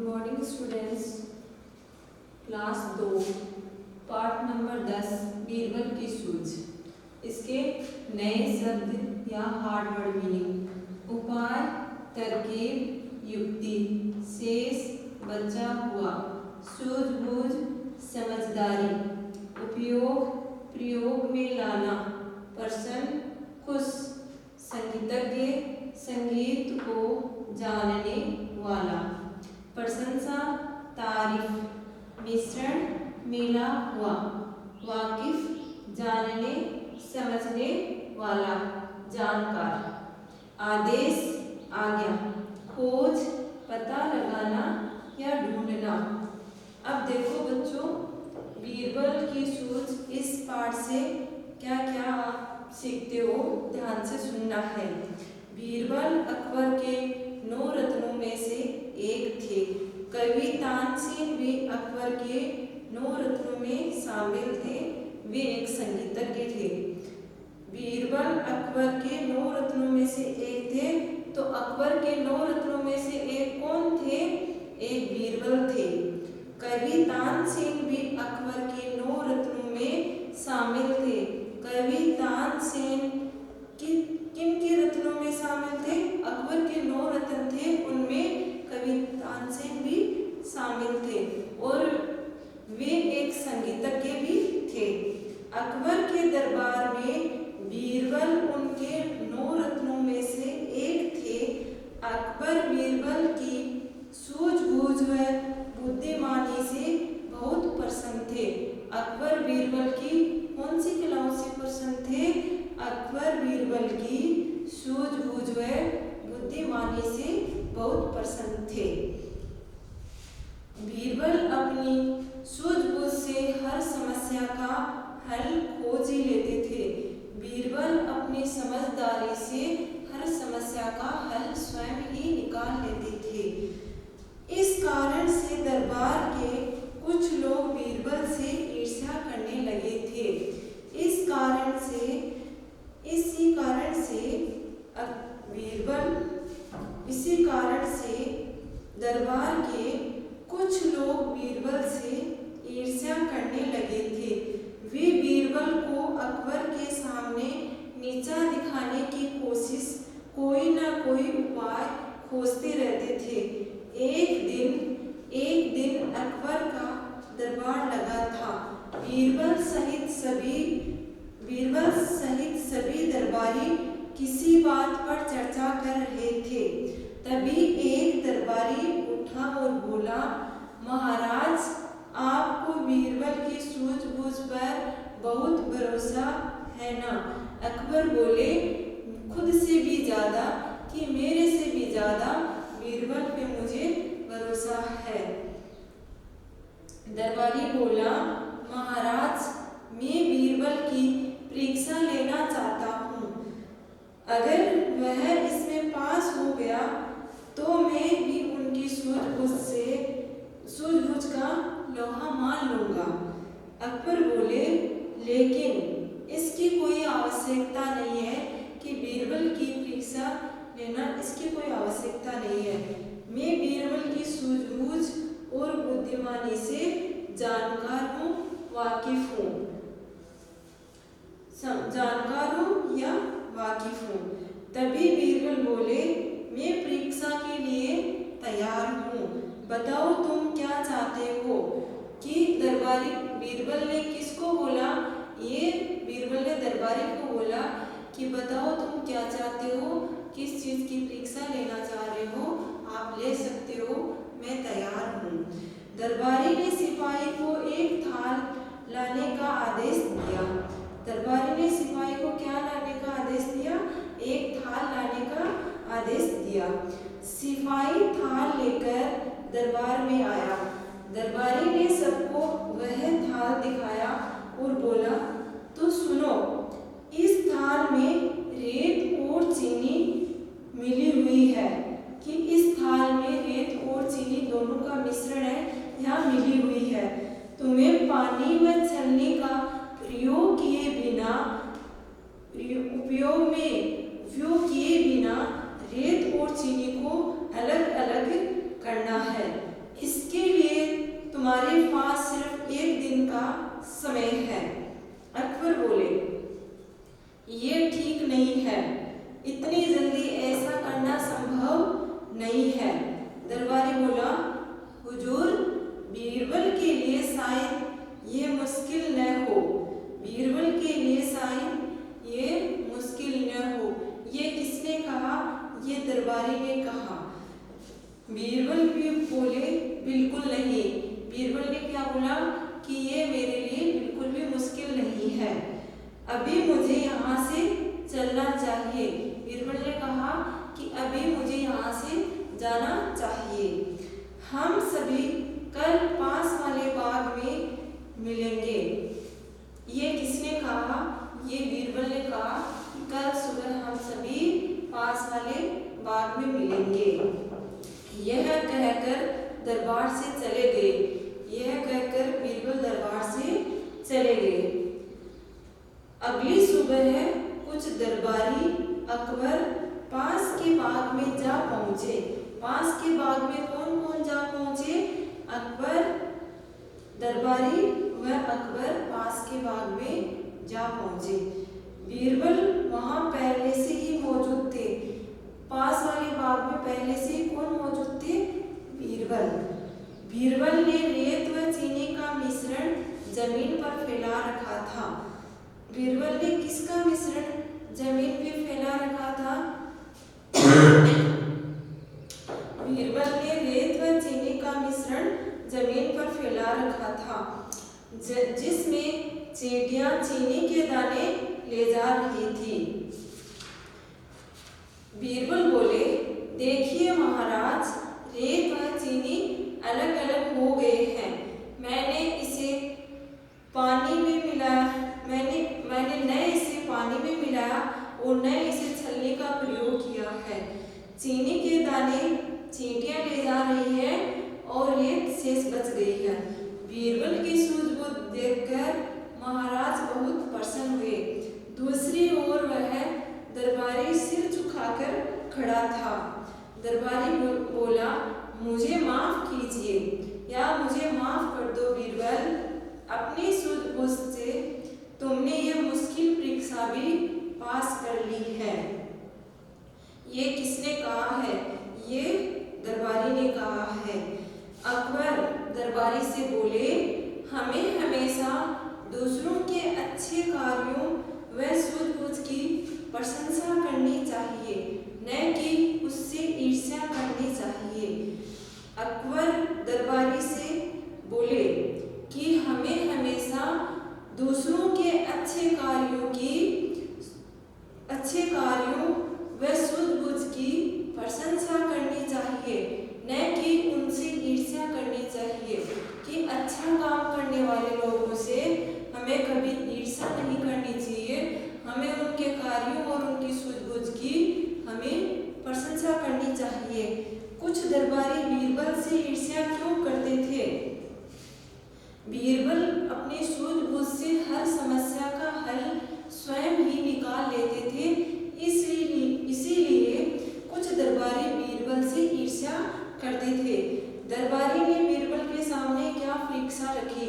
Good morning students. Class 2 part number 10 Birbal की सूझ। इसके नए शब्द या हार्ड वर्ड मीनिंग: उपाय, तरकीब, युक्ति, शेष, बचा हुआ, सूझबूझ, समझदारी, उपयोग, प्रयोग में लाना, प्रसन्न, खुश, संगीतज्ञ, संगीत को जानने वाला, प्रशंसा, तारीफ, मिश्रण, मिला हुआ, वाकिफ, जानने समझने वाला, जानकार, आदेश, आज्ञा, खोज, पता लगाना या ढूंढना। अब देखो बच्चों, बीरबल की सूझ इस पाठ से क्या क्या आप सीखते हो, ध्यान से सुनना है। बीरबल अकबर के 9 रत्नों में से एक थे। कवि तानसेन भी अकबर के 9 रत्नों में शामिल थे। वे एक संगीतज्ञ थे। बीरबल अकबर के 9 रत्नों में से एक थे, तो अकबर के 9 रत्नों में से एक कौन थे? एक बीरबल थे। कवि तानसेन भी अकबर के 9 रत्नों में शामिल थे। कवि तानसेन किन के रत्नों में शामिल थे? अकबर के 9 रत्न थे, उनमें कवि तानसेन भी शामिल थे और वे एक संगीतज्ञ भी थे। अकबर के दरबार में बीरबल उनके 9 रत्नों में से एक थे। अकबर बीरबल की सूझबूझ व बुद्धिमानी से बहुत प्रसन्न थे। अकबर बीरबल की कौन सी कलाओं से प्रसन्न थे? अकबर बीरबल की सूझबूझ व बुद्धिमानी से बहुत प्रसन्न थे। बीरबल अपनी सूझबूझ से हर समस्या का हल खोज ही लेते थे। बीरबल अपनी समझदारी से हर समस्या का हल स्वयं ही निकाल लेते थे। इस कारण से दरबार के कुछ लोग बीरबल से ईर्ष्या करने लगे थे। इसी कारण से दरबार के कुछ लोग बीरबल से ईर्ष्या करने लगे थे। वे बीरबल को अकबर के सामने नीचा दिखाने की कोशिश, कोई ना कोई उपाय खोजते रहते थे। एक दिन अकबर का दरबार लगा था। बीरबल सहित सभी दरबारी किसी बात पर चर्चा कर रहे थे। तभी एक दरबारी उठा और बोला, महाराज, आपको बीरबल की सूझबूझ पर बहुत भरोसा है ना? अकबर बोले, खुद से भी ज्यादा कि मेरे से भी ज्यादा बीरबल पे मुझे भरोसा है। दरबारी बोला, महाराज, मैं बीरबल की परीक्षा लेना चाहता हूँ। अगर वह इसमें पास हो गया तो मैं भी उनकी सूझबूझ का लोहा मान लूंगा। अकबर बोले, लेकिन इसकी कोई आवश्यकता नहीं है कि बीरबल की परीक्षा लेना, इसकी कोई आवश्यकता नहीं है। मैं बीरबल की सूझबूझ और बुद्धिमानी से जानकार हूँ, वाकिफ हूँ। तभी बीरबल बोले, मैं परीक्षा के लिए तैयार हूँ। बताओ तुम क्या चाहते हो? कि दरबारी बीरबल ने किसको बोला? ये बीरबल ने दरबारी को बोला कि बताओ तुम क्या चाहते हो, किस चीज की परीक्षा लेना चाह रहे हो, आप ले सकते हो, मैं तैयार हूँ। दरबारी ने सिपाही को एक थाल लाने का आदेश दिया। दरबारी ने सिपाही को क्या लाने का आदेश दिया? एक थाल लाने का आदेश दिया। सिपाही थाल लेकर दरबार में आया। दरबारी ने सबको वह थाल दिखाया और बोला, तो सुनो, इस थाल में रेत और चीनी मिली हुई है। कि इस थाल में रेत और चीनी दोनों का मिश्रण है, यहाँ मिली हुई है। तुम्हें पानी व छलनी का उपयोग किए बिना रेत और चीनी को अलग अलग करना है। इसके लिए तुम्हारे पास सिर्फ 1 दिन का समय है। अकबर बोले, ये ठीक नहीं है, इतनी जल्दी ऐसा करना संभव नहीं है। दरबारी बोला, हुजूर, बीरबल के लिए शायद ये मुश्किल न हो, बीरबल के लिए शायद ये मुश्किल न हो। ये किसने कहा? ये दरबारी ने कहा। बीरबल भी बोले, बिल्कुल नहीं। बीरबल ने क्या बोला कि ये मेरे लिए बिल्कुल भी मुश्किल नहीं है, अभी मुझे यहाँ से चलना चाहिए। बीरबल ने कहा कि अभी मुझे यहाँ से जाना चाहिए। हम सभी कल पास वाले बाग में मिलेंगे। ये किसने कहा? ये बीरबल ने कहा कि कल सुबह हम सभी पास वाले बाग में मिलेंगे। यह कहकर दरबार से चले गए। यह कहकर बीरबल दरबार से चले गए। अगली सुबह कुछ दरबारी अकबर पास के बाग में जा पहुंचे। पास के बाग में कौन कौन जा पहुंचे? अकबर, दरबारी व अकबर पास के बाग में जा पहुंचे। बीरबल वहां पहले से ही मौजूद थे। पास वाले बाग में पहले से कौन मौजूद थे? बीरबल। बीरबल ने रेत व चीनी का मिश्रण जमीन पर फैला रखा था। बीरबल ने किसका मिश्रण जमीन पे फैला रखा था? बीरबल ने रेत व चीनी का मिश्रण जमीन पर फैला रखा था, जिसमें चींटियां चीनी के दाने ले जा रही थी। बीरबल बोले, देखिए महाराज, रेत व चीनी अलग अलग हो गए हैं। मैंने इसे पानी में मिलाया, मैंने न इसे पानी में मिलाया और न इसे छलनी का प्रयोग किया है। चीनी के दाने चींटियां ले जा रही है और रेत शेष बच गई है। बीरबल की सूझबूझ देखकर महाराज बहुत प्रसन्न हुए। दूसरी ओर वह दरबारी सिर झुकाकर खड़ा था। दरबारी बोला, मुझे माफ कीजिए या मुझे माफ कर दो बीरबल, अपनी सूझबूझ से तुमने यह मुश्किल परीक्षा भी पास कर ली है। ये किसने कहा है? ये दरबारी ने कहा है। अकबर दरबारी से बोले, हमें हमेशा दूसरों के अच्छे कार्यों व सूझबूझ की प्रशंसा करनी चाहिए, न कि उससे ईर्ष्या करनी चाहिए। अकबर दरबारी से बोले कि हमें हमेशा दूसरों के अच्छे कार्यों व सूझबूझ की प्रशंसा करनी चाहिए, न कि उनसे ईर्ष्या करनी चाहिए। कि अच्छा काम करने वाले लोगों से हमें कभी ईर्ष्या नहीं करनी चाहिए, हमें उनके कार्यों और उनकी सूझबूझ की हमें प्रशंसा करनी चाहिए। कुछ दरबारी बीरबल से ईर्ष्या क्यों करते थे? बीरबल अपनी सूझबूझ से हर समस्या का हल स्वयं ही निकाल लेते थे, इसीलिए कुछ दरबारी बीरबल से ईर्ष्या करते थे। दरबारी ने बीरबल के सामने क्या परीक्षा रखी?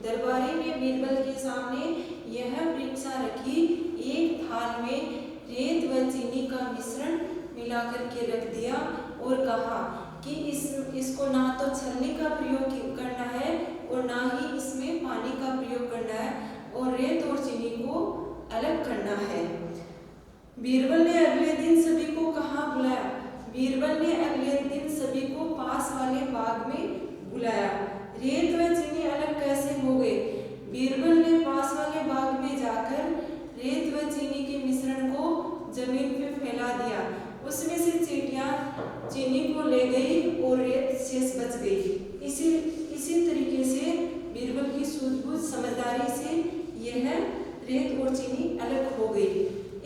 दरबारी ने बीरबल के सामने यह परीक्षा रखी, एक थाल में रेत व चीनी का मिश्रण मिला करके रख दिया और कहा कि इसको ना तो छलनी का प्रयोग करना है और ना ही इसमें पानी का प्रयोग करना है और रेत और चीनी को अलग करना है। बीरबल ने अगले दिन सभी को कहाँ बुलाया? बीरबल ने अगले दिन सभी को पास वाले बाग में बुलाया। रेत व चीनी अलग कैसे हो गए? बीरबल ने पास वाले बाग में जाकर रेत व चीनी के मिश्रण को जमीन पे फैला दिया। उसमें से चींटियां चीनी को ले गई और रेत शेष बच गई। इसी तरीके से बीरबल की सूझबूझ समझदारी से यह रेत और चीनी अलग हो गई।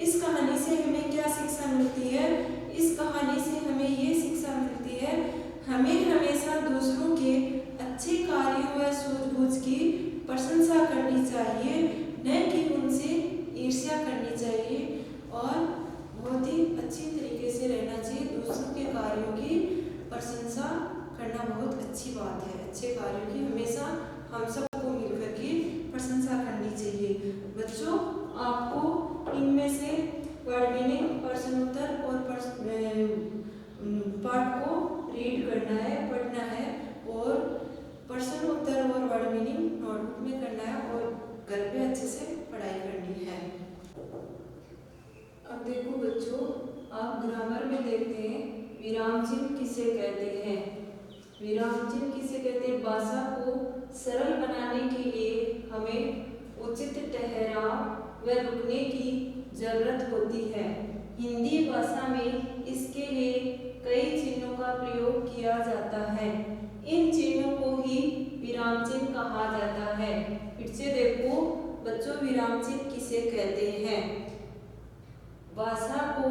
इस कहानी से हमें क्या शिक्षा मिलती है? इस कहानी से हमें ये शिक्षा मिलती है, हमें हमेशा दूसरों के अच्छे कार्यों व सूझबूझ की प्रशंसा करनी चाहिए, न कि उनसे ईर्ष्या करनी चाहिए और बहुत ही अच्छी तरीके से रहना चाहिए। दूसरों के कार्यों की प्रशंसा करना बहुत अच्छी बात है। अच्छे कार्यों की हमेशा हम सबको मिलकर के प्रशंसा करनी चाहिए। बच्चों, आपको इनमें से वर्ड मीनिंग, प्रश्नोत्तर और पाठ को रीड करना है, पढ़ना है और प्रश्नोत्तर और वर्ड मीनिंग नोटबुक में करना है और घर पे अच्छे से पढ़ाई करनी है। अब देखो बच्चों, आप ग्रामर में देखते हैं विराम चिन्ह किसे कहते हैं। विराम चिन्ह किसे कहते हैं? भाषा को सरल बनाने के लिए हमें उचित ठहराव व रुकने की जरूरत होती है। हिंदी भाषा में इसके लिए कई चिन्हों का प्रयोग किया जाता है। इन चिन्हों को ही विराम चिन्ह कहा जाता है। फिर से देखो बच्चों, विराम चिन्ह किसे कहते हैं? भाषा को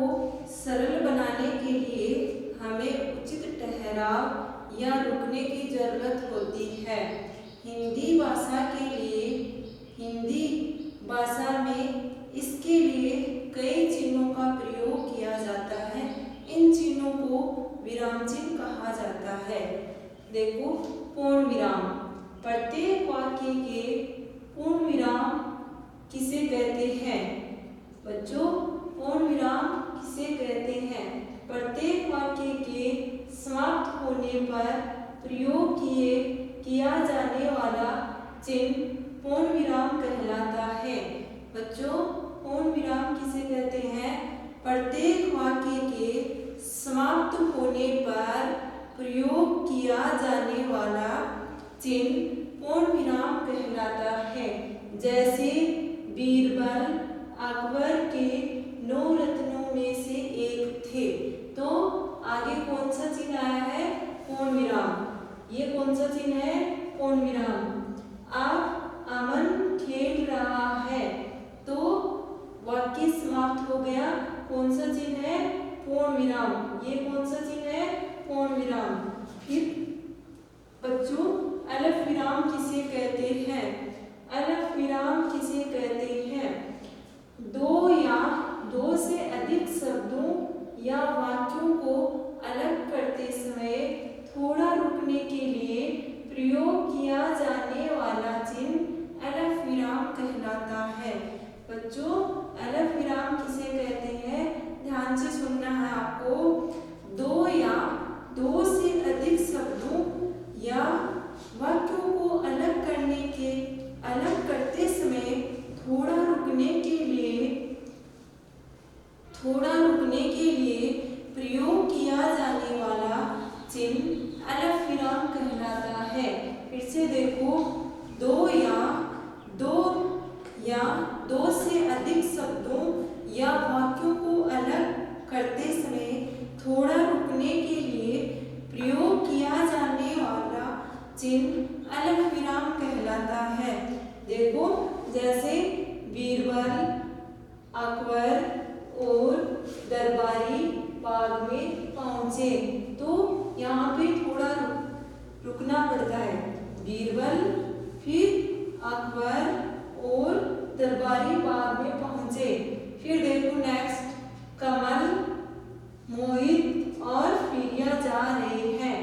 सरल बनाने के लिए हमें उचित ठहराव या रुकने की जरूरत होती है। हिंदी भाषा के लिए, हिंदी भाषा में इसके लिए कई चिन्हों का प्रयोग किया जाता है। इन चिन्हों को विराम चिन्ह कहा जाता है। देखो, पूर्ण विराम। प्रत्येक वाक्य के पूर्ण विराम किसे कहते हैं? बच्चों, पूर्ण विराम किसे कहते हैं? प्रत्येक वाक्य के समाप्त होने पर प्रयोग किया जाने वाला चिन्ह पूर्ण विराम कहलाता है। बच्चों, पूर्ण विराम किसे कहते हैं? प्रत्येक वाक्य के समाप्त होने पर प्रयोग किया जाने वाला चिन्ह पूर्ण विराम कहलाता है। जैसे बीरबल अकबर के 9 रत्नों में से एक थे, तो आगे कौन सा चिन्ह आया है? पूर्ण विराम। ये कौन सा चिन्ह है? पूर्ण विराम। अब अमन खेल रहा है, तो वाक्य समाप्त हो गया। कौन सा चिन्ह है? पूर्ण विराम। ये कौन सा चिन्ह है? पूर्ण विराम। फिर बच्चों, अलफ विराम किसे कहते हैं? अलफ विराम किसे कहते हैं? दो या दो से अधिक शब्दों या वाक्यों को अलग करते समय थोड़ा रुकने के लिए प्रयोग किया जाने वाला चिन्ह अलफ विराम कहलाता है। बच्चों, अलफ विराम किसे कहते हैं? ध्यान से सुनना है आपको। दो या दो से अधिक शब्दों या वाक्यों को अलग करते समय थोड़ा रुकने के लिए प्रयोग किया जाने वाला चिन्ह अलफ विराम कहलाता है। फिर से देखो, दो या दो से अधिक शब्दों या वाक्यों को अलग करते समय थोड़ा रुकने के लिए प्रयोग किया जाने वाला चिन्ह अलफ विराम कहलाता है। देखो, जैसे बीरबल अकबर और दरबारी बाग में पहुंचे, तो यहाँ पे थोड़ा रुकना पड़ता है। बीरबल, फिर अकबर और दरबारी बाग में पहुंचे। फिर देखो नेक्स्ट, कमल, मोहित और प्रिया जा रहे हैं,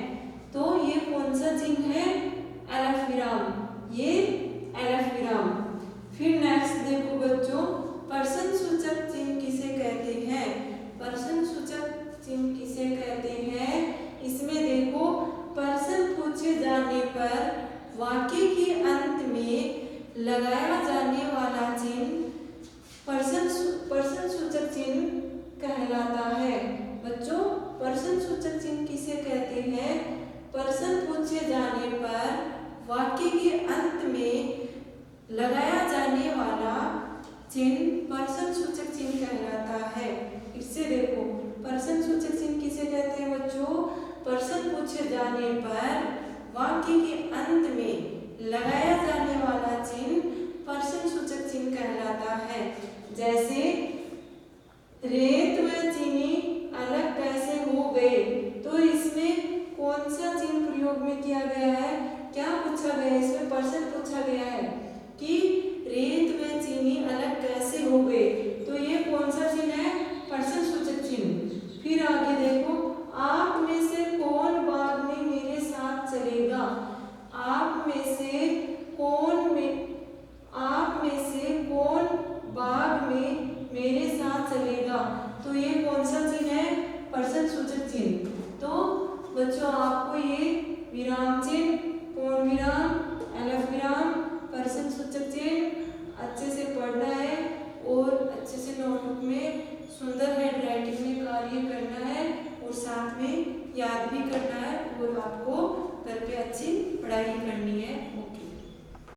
तो ये कौन सा चिन्ह है? अलफ विराम। ये अलफ विराम। फिर नेक्स्ट देखो बच्चों, प्रश्न सूचक चिन्ह किसे कहते हैं? प्रश्न सूचक चिन्ह किसे कहते हैं? इसमें देखो, प्रश्न पूछे जाने पर वाक्य के अंत में लगाया जाने वाला चिन्ह प्रश्न सूचक चिन्ह कहलाता है। बच्चों, प्रश्न सूचक चिन्ह किसे कहते हैं? प्रश्न पूछे जाने पर वाक्य के अंत में लगाया जाने वाला चिन्ह प्रश्न सूचक चिन्ह कहलाता है। इससे देखो, प्रश्न सूचक चिन्ह किसे कहते हैं बच्चों? प्रश्न पूछे जाने पर वाक्य के अंत में लगाया जाने वाला चिन्ह प्रश्न सूचक चिन्ह कहलाता है। जैसे रेत व चीनी अलग कैसे हो गए, तो इसमें कौन सा चिन्ह प्रयोग में किया गया है? क्या पूछा गया है? इसमें प्रश्न पूछा गया है कि रेत व चीनी अलग कैसे हो गए, तो ये कौन सा चिन्ह है? प्रश्न सूचक चिन्ह। फिर आगे देखो, आप में से कौन बाग में मेरे साथ चलेगा, आपको ये विराम चिन्ह, पूर्ण विराम, एलएफ विराम, प्रश्न सूचक चिन्ह अच्छे से पढ़ना है और अच्छे से नोटबुक में सुंदर हैंड राइटिंग में कार्य करना है और साथ में याद भी करना है और आपको घर पे अच्छी पढ़ाई करनी है। ओके।